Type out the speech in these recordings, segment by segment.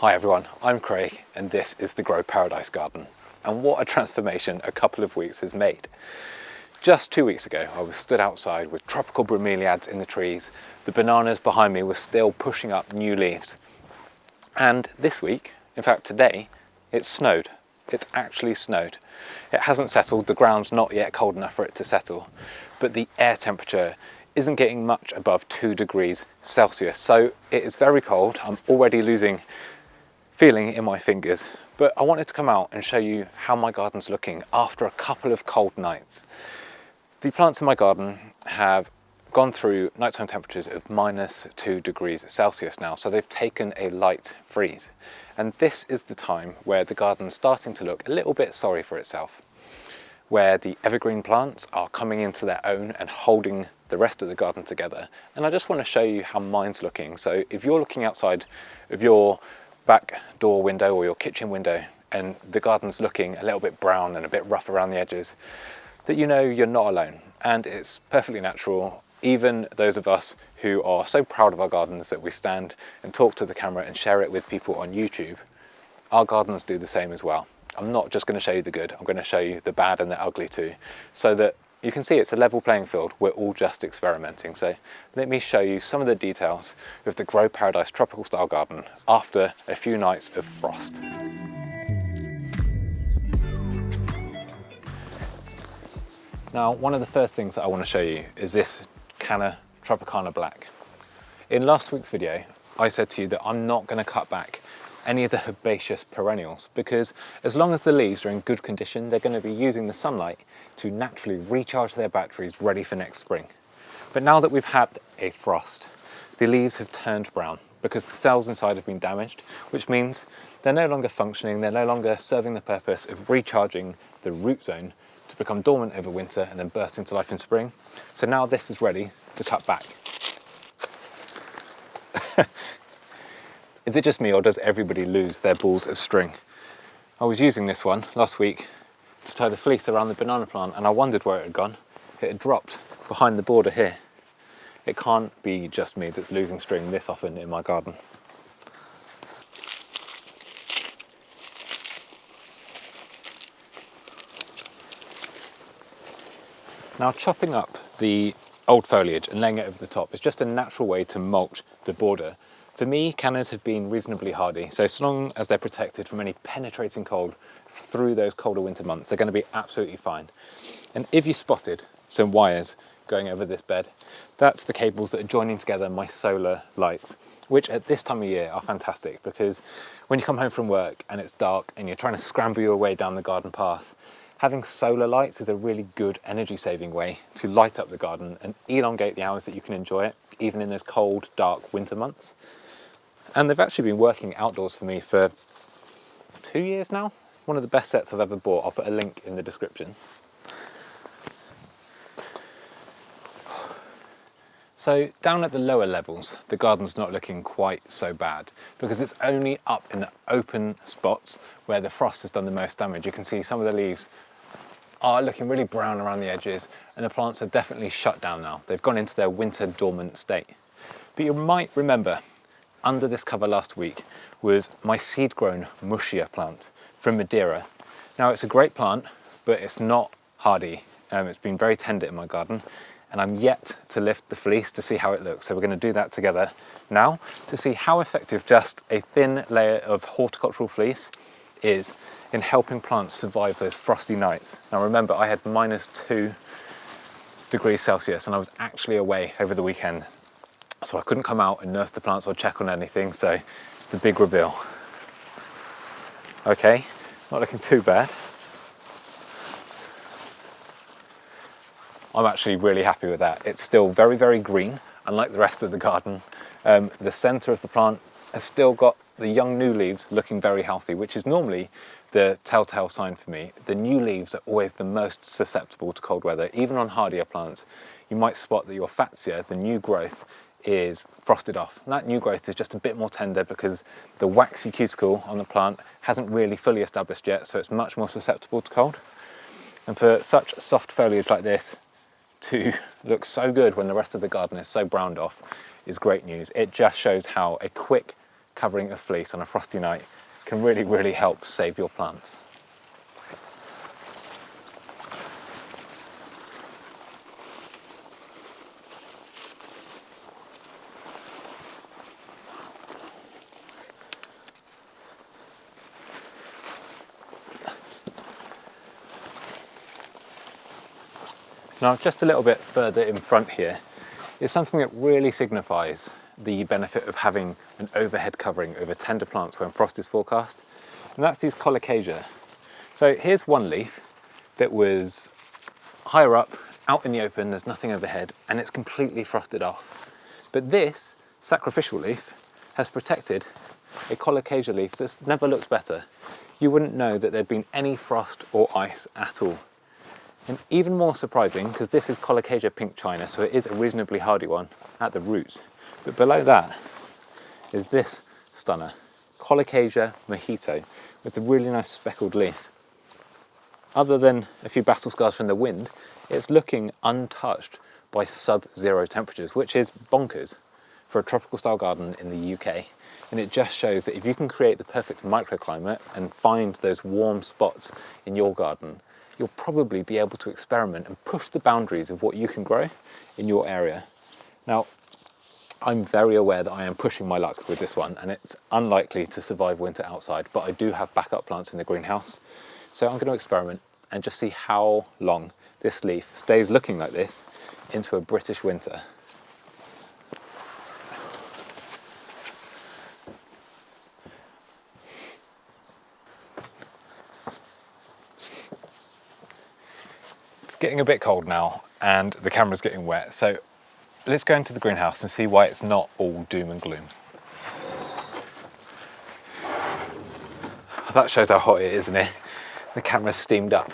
Hi everyone, I'm Craig and this is the Grow Paradise Garden. And what a transformation a couple of weeks has made. Just 2 weeks ago I was stood outside with tropical bromeliads in the trees, the bananas behind me were still pushing up new leaves. And this week, in fact today, it's snowed. It's actually snowed. It hasn't settled, the ground's not yet cold enough for it to settle, but the air temperature isn't getting much above 2 degrees Celsius. So it is very cold, I'm already losing feeling in my fingers, but I wanted to come out and show you how my garden's looking after a couple of cold nights. The plants in my garden have gone through nighttime temperatures of -2 degrees Celsius now, so they've taken a light freeze. And this is the time where the garden's starting to look a little bit sorry for itself, where the evergreen plants are coming into their own and holding the rest of the garden together. And I just want to show you how mine's looking. So if you're looking outside of your back door window or your kitchen window and the garden's looking a little bit brown and a bit rough around the edges, that you know you're not alone, and it's perfectly natural. Even those of us who are so proud of our gardens that we stand and talk to the camera and share it with people on YouTube, our gardens do the same as well. I'm not just going to show you the good, I'm going to show you the bad and the ugly too, so that you can see it's a level playing field. We're all just experimenting. So let me show you some of the details of the Grow Paradise tropical style garden after a few nights of frost. Now, one of the first things that I want to show you is this Canna Tropicana Black. In last week's video, I said to you that I'm not going to cut back any of the herbaceous perennials, because as long as the leaves are in good condition, they're going to be using the sunlight to naturally recharge their batteries ready for next spring. But now that we've had a frost, the leaves have turned brown because the cells inside have been damaged, which means they're no longer functioning, they're no longer serving the purpose of recharging the root zone to become dormant over winter and then burst into life in spring. So now this is ready to cut back. Is it just me, or does everybody lose their balls of string? I was using this one last week to tie the fleece around the banana plant, and I wondered where it had gone. It had dropped behind the border here. It can't be just me that's losing string this often in my garden. Now, chopping up the old foliage and laying it over the top is just a natural way to mulch the border. For me, cannas have been reasonably hardy, so long as they're protected from any penetrating cold through those colder winter months, they're going to be absolutely fine. And if you spotted some wires going over this bed, that's the cables that are joining together my solar lights, which at this time of year are fantastic, because when you come home from work and it's dark and you're trying to scramble your way down the garden path, having solar lights is a really good energy saving way to light up the garden and elongate the hours that you can enjoy it, even in those cold, dark winter months. And they've actually been working outdoors for me for 2 years now. One of the best sets I've ever bought. I'll put a link in the description. So down at the lower levels, the garden's not looking quite so bad, because it's only up in the open spots where the frost has done the most damage. You can see some of the leaves are looking really brown around the edges, and the plants are definitely shut down now. They've gone into their winter dormant state. But you might remember, under this cover last week was my seed-grown Musschia plant from Madeira. Now, it's a great plant, but it's not hardy. It's been very tender in my garden, and I'm yet to lift the fleece to see how it looks. So we're going to do that together now to see how effective just a thin layer of horticultural fleece is in helping plants survive those frosty nights. Now remember, I had -2 degrees Celsius and I was actually away over the weekend, so I couldn't come out and nurse the plants or check on anything, so it's the big reveal. Okay, not looking too bad. I'm actually really happy with that. It's still very, very green, unlike the rest of the garden. The centre of the plant has still got the young new leaves looking very healthy, which is normally the telltale sign for me. The new leaves are always the most susceptible to cold weather. Even on hardier plants, you might spot that your fatsia, the new growth, is frosted off. And that new growth is just a bit more tender because the waxy cuticle on the plant hasn't really fully established yet, so it's much more susceptible to cold. And for such soft foliage like this to look so good when the rest of the garden is so browned off is great news. It just shows how a quick covering of fleece on a frosty night can really, really help save your plants. Now, just a little bit further in front here is something that really signifies the benefit of having an overhead covering over tender plants when frost is forecast, and that's these colocasia. So here's one leaf that was higher up, out in the open, there's nothing overhead, and it's completely frosted off. But this sacrificial leaf has protected a colocasia leaf that's never looked better. You wouldn't know that there'd been any frost or ice at all. And even more surprising, because this is Colocasia pink china, so it is a reasonably hardy one at the roots. But below that is this stunner, Colocasia mojito, with a really nice speckled leaf. Other than a few battle scars from the wind, it's looking untouched by sub-zero temperatures, which is bonkers for a tropical style garden in the UK. And it just shows that if you can create the perfect microclimate and find those warm spots in your garden, you'll probably be able to experiment and push the boundaries of what you can grow in your area. Now, I'm very aware that I am pushing my luck with this one, and it's unlikely to survive winter outside, but I do have backup plants in the greenhouse. So I'm going to experiment and just see how long this leaf stays looking like this into a British winter. It's getting a bit cold now and the camera's getting wet, so let's go into the greenhouse and see why it's not all doom and gloom. That shows how hot it is, isn't it? The camera's steamed up.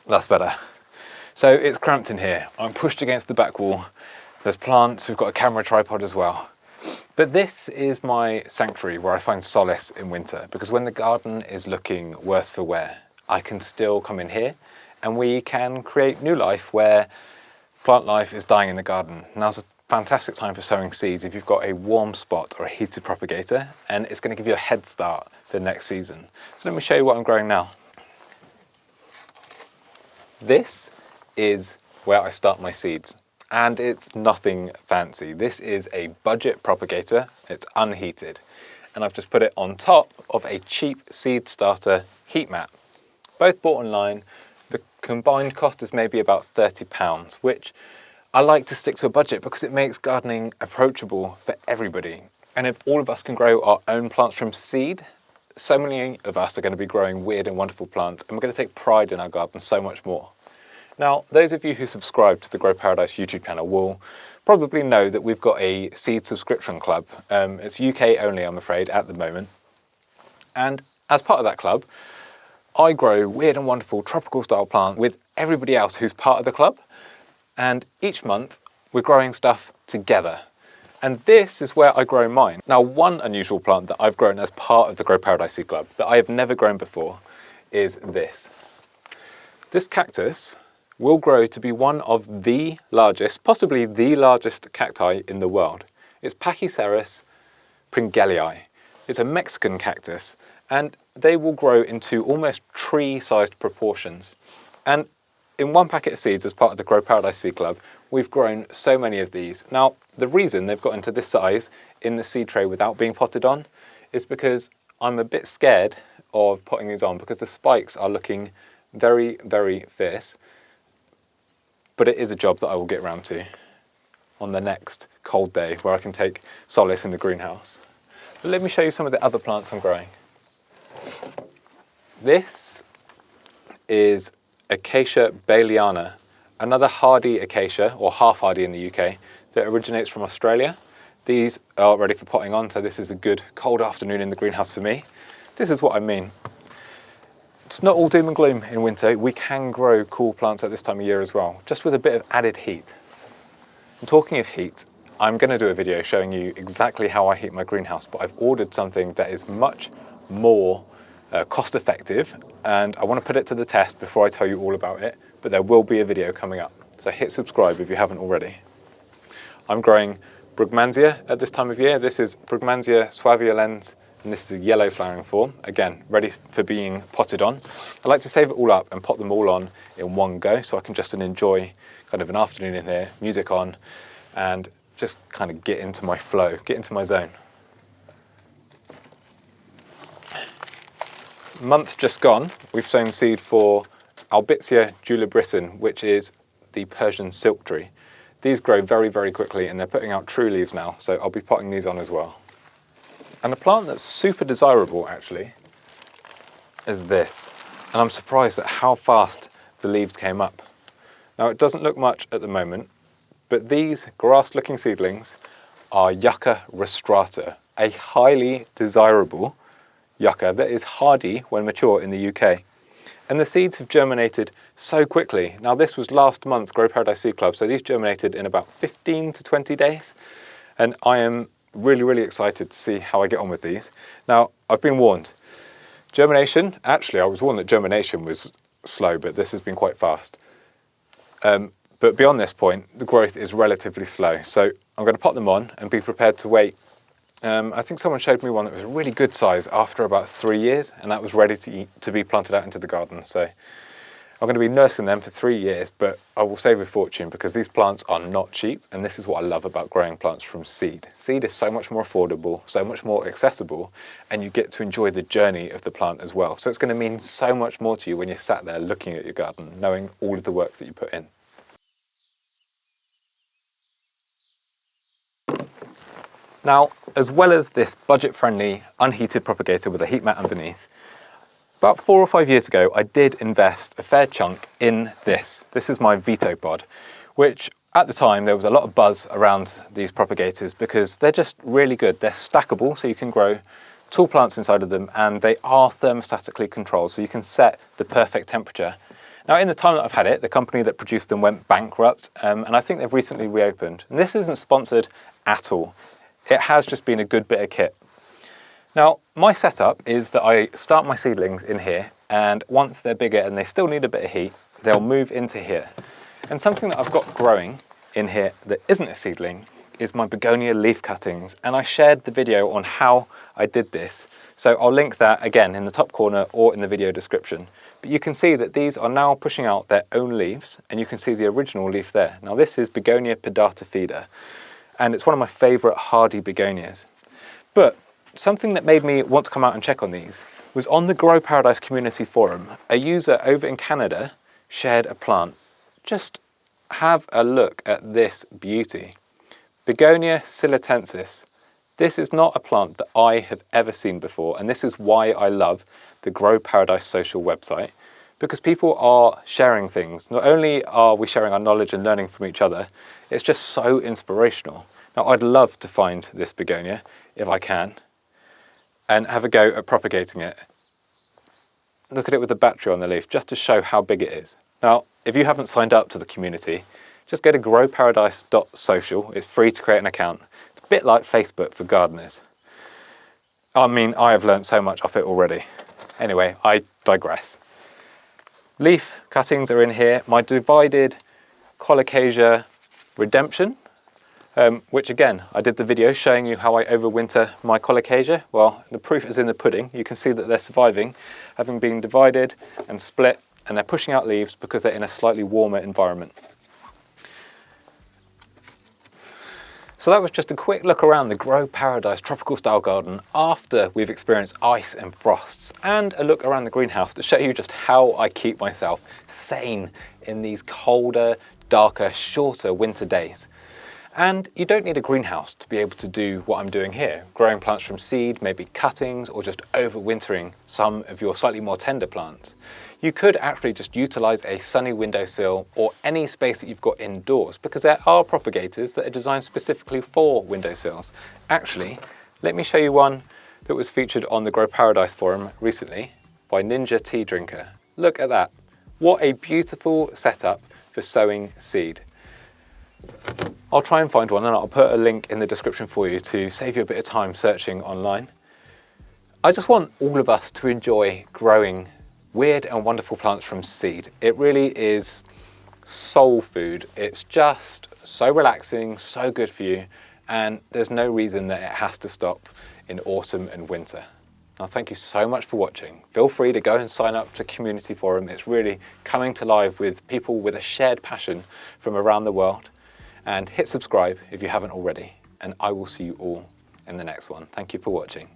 That's better. So it's cramped in here. I'm pushed against the back wall. There's plants, we've got a camera tripod as well. But this is my sanctuary where I find solace in winter, because when the garden is looking worse for wear, I can still come in here and we can create new life where plant life is dying in the garden. Now's a fantastic time for sowing seeds if you've got a warm spot or a heated propagator, and it's going to give you a head start for next season. So let me show you what I'm growing now. This is where I start my seeds. And it's nothing fancy. This is a budget propagator, it's unheated. And I've just put it on top of a cheap seed starter heat mat. Both bought online. The combined cost is maybe about £30, which I like to stick to a budget because it makes gardening approachable for everybody. And if all of us can grow our own plants from seed, so many of us are going to be growing weird and wonderful plants, and we're going to take pride in our garden so much more. Now, those of you who subscribe to the Grow Paradise YouTube channel will probably know that we've got a seed subscription club. It's UK only, I'm afraid, at the moment. And as part of that club, I grow weird and wonderful tropical style plants with everybody else who's part of the club. And each month we're growing stuff together. And this is where I grow mine. Now, one unusual plant that I've grown as part of the Grow Paradise Seed Club that I have never grown before is this. This cactus will grow to be one of the largest, possibly the largest cacti in the world. It's Pachyceras pringelii. It's a Mexican cactus, and they will grow into almost tree-sized proportions. And in one packet of seeds as part of the Grow Paradise Seed Club, we've grown so many of these. Now, the reason they've got into this size in the seed tray without being potted on is because I'm a bit scared of putting these on because the spikes are looking very, very fierce. But it is a job that I will get around to on the next cold day where I can take solace in the greenhouse. But let me show you some of the other plants I'm growing. This is Acacia baeliana, another hardy acacia, or half hardy in the UK, that originates from Australia. These are ready for potting on, so this is a good cold afternoon in the greenhouse for me. This is what I mean. It's not all doom and gloom in winter. We can grow cool plants at this time of year as well, just with a bit of added heat. And talking of heat, I'm going to do a video showing you exactly how I heat my greenhouse, but I've ordered something that is much more cost effective, and I want to put it to the test before I tell you all about it, but there will be a video coming up. So hit subscribe if you haven't already. I'm growing Brugmansia at this time of year. This is Brugmansia suaviolens, and this is a yellow flowering form, again, ready for being potted on. I like to save it all up and pot them all on in one go, so I can just enjoy kind of an afternoon in here, music on, and just kind of get into my flow, get into my zone. Month just gone, we've sown seed for Albizia julibrissin, which is the Persian silk tree. These grow very, very quickly and they're putting out true leaves now, so I'll be potting these on as well. And a plant that's super desirable actually is this. And I'm surprised at how fast the leaves came up. Now it doesn't look much at the moment, but these grass-looking seedlings are Yucca rostrata, a highly desirable yucca that is hardy when mature in the UK. And the seeds have germinated so quickly. Now this was last month's Grow Paradise Seed Club, so these germinated in about 15 to 20 days. And I am really, really excited to see how I get on with these. Now, I've been warned. Germination, actually I was warned that germination was slow, but this has been quite fast. But beyond this point, the growth is relatively slow. So I'm going to pot them on and be prepared to wait. I think someone showed me one that was a really good size after about 3 years, and that was ready to be planted out into the garden. So I'm going to be nursing them for 3 years, but I will save a fortune because these plants are not cheap, and this is what I love about growing plants from seed. Seed is so much more affordable, so much more accessible, and you get to enjoy the journey of the plant as well. So it's going to mean so much more to you when you're sat there looking at your garden, knowing all of the work that you put in. Now, as well as this budget-friendly, unheated propagator with a heat mat underneath, about 4 or 5 years ago, I did invest a fair chunk in this. This is my Vitopod, which at the time there was a lot of buzz around these propagators because they're just really good. They're stackable, so you can grow tall plants inside of them, and they are thermostatically controlled, so you can set the perfect temperature. Now, in the time that I've had it, the company that produced them went bankrupt, and I think they've recently reopened. And this isn't sponsored at all. It has just been a good bit of kit. Now, my setup is that I start my seedlings in here, and once they're bigger and they still need a bit of heat, they'll move into here. And something that I've got growing in here that isn't a seedling is my Begonia leaf cuttings, and I shared the video on how I did this. So I'll link that again in the top corner or in the video description. But you can see that these are now pushing out their own leaves, and you can see the original leaf there. Now this is Begonia pedata feeder, and it's one of my favourite hardy begonias. But something that made me want to come out and check on these was on the Grow Paradise community forum, a user over in Canada shared a plant. Just have a look at this beauty. Begonia silitensis. This is not a plant that I have ever seen before, and this is why I love the Grow Paradise social website, because people are sharing things. Not only are we sharing our knowledge and learning from each other, it's just so inspirational. Now, I'd love to find this begonia, if I can, and have a go at propagating it. Look at it with the battery on the leaf, just to show how big it is. Now, if you haven't signed up to the community, just go to growparadise.social. It's free to create an account. It's a bit like Facebook for gardeners. I mean, I have learned so much off it already. Anyway, I digress. Leaf cuttings are in here. My divided colocasia redemption, which again, I did the video showing you how I overwinter my colocasia. Well, the proof is in the pudding. You can see that they're surviving, having been divided and split, and they're pushing out leaves because they're in a slightly warmer environment. So that was just a quick look around the Grow Paradise tropical style garden after we've experienced ice and frosts, and a look around the greenhouse to show you just how I keep myself sane in these colder, darker, shorter winter days. And you don't need a greenhouse to be able to do what I'm doing here, growing plants from seed, maybe cuttings, or just overwintering some of your slightly more tender plants. You could actually just utilize a sunny windowsill or any space that you've got indoors, because there are propagators that are designed specifically for windowsills. Actually, let me show you one that was featured on the Grow Paradise forum recently by Ninja Tea Drinker. Look at that. What a beautiful setup for sowing seed. I'll try and find one, and I'll put a link in the description for you to save you a bit of time searching online. I just want all of us to enjoy growing weird and wonderful plants from seed. It really is soul food. It's just so relaxing, so good for you, and there's no reason that it has to stop in autumn and winter. Now, thank you so much for watching. Feel free to go and sign up to Community Forum. It's really coming to life with people with a shared passion from around the world. And hit subscribe if you haven't already. And I will see you all in the next one. Thank you for watching.